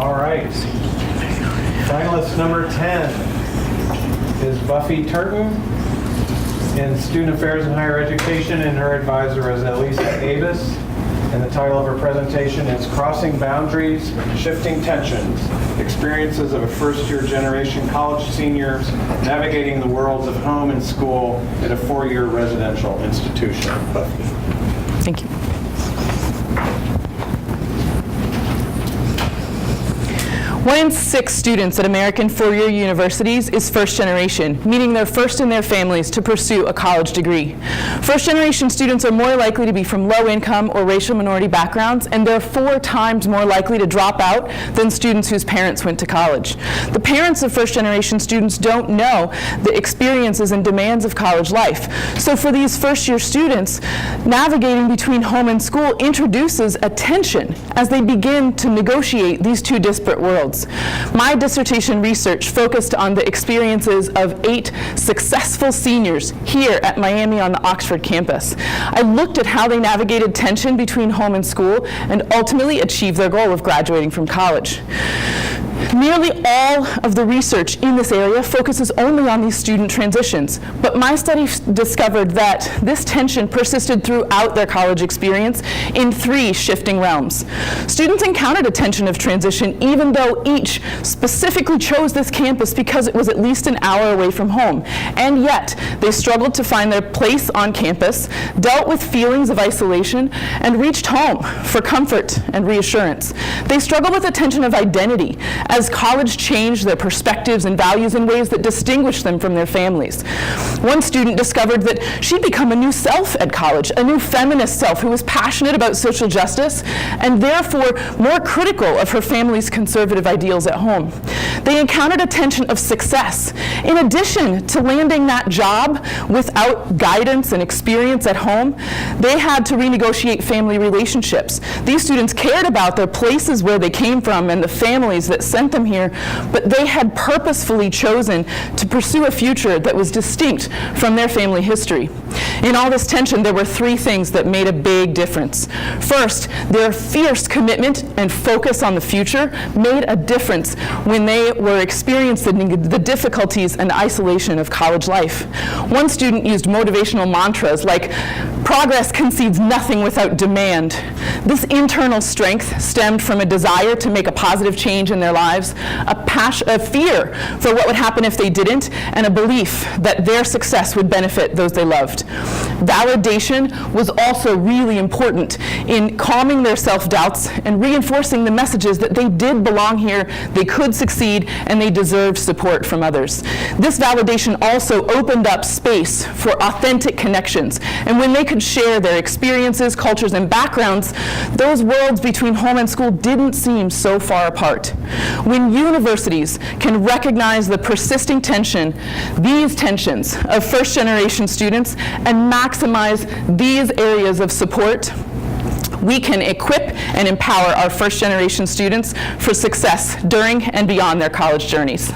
All right. Finalist number 10 is Buffy Turton in Student Affairs and Higher Education, and her advisor is Elisa Avis. And the title of her presentation is Crossing Boundaries, Shifting Tensions, Experiences of a First-Year Generation College Seniors Navigating the Worlds of Home and School in a 4-Year Residential Institution. Buffy. Thank you. 1 in 6 students at American 4-year universities is first generation, meaning they're first in their families to pursue a college degree. First generation students are more likely to be from low income or racial minority backgrounds, and they're 4 times more likely to drop out than students whose parents went to college. The parents of first generation students don't know the experiences and demands of college life. So for these first year students, navigating between home and school introduces a tension as they begin to negotiate these two disparate worlds. My dissertation research focused on the experiences of 8 successful seniors here at Miami on the Oxford campus. I looked at how they navigated tension between home and school and ultimately achieved their goal of graduating from college. Nearly all of the research in this area focuses only on these student transitions, but my study discovered that this tension persisted throughout their college experience in 3 shifting realms. Students encountered a tension of transition even though each specifically chose this campus because it was at least an hour away from home, and yet they struggled to find their place on campus, dealt with feelings of isolation, and reached home for comfort and reassurance. They struggled with a tension of identity as college changed their perspectives and values in ways that distinguished them from their families. One student discovered that she'd become a new self at college, a new feminist self who was passionate about social justice and therefore more critical of her family's conservative ideals at home. They encountered a tension of success. In addition to landing that job without guidance and experience at home, they had to renegotiate family relationships. These students cared about their places where they came from and the families that sent them here, but they had purposefully chosen to pursue a future that was distinct from their family history. In all this tension, there were 3 things that made a big difference. First, their fierce commitment and focus on the future made a difference when they were experiencing the difficulties and isolation of college life. One student used motivational mantras like, "Progress concedes nothing without demand." This internal strength stemmed from a desire to make a positive change in their lives, a fear for what would happen if they didn't, and a belief that their success would benefit those they loved. Validation was also really important in calming their self-doubts and reinforcing the messages that they did belong here, they could succeed, and they deserved support from others. This validation also opened up space for authentic connections, and when they could share their experiences, cultures, and backgrounds, those worlds between home and school didn't seem so far apart. When universities can recognize the persisting tension, these tensions of first-generation students, and maximize these areas of support, we can equip and empower our first-generation students for success during and beyond their college journeys.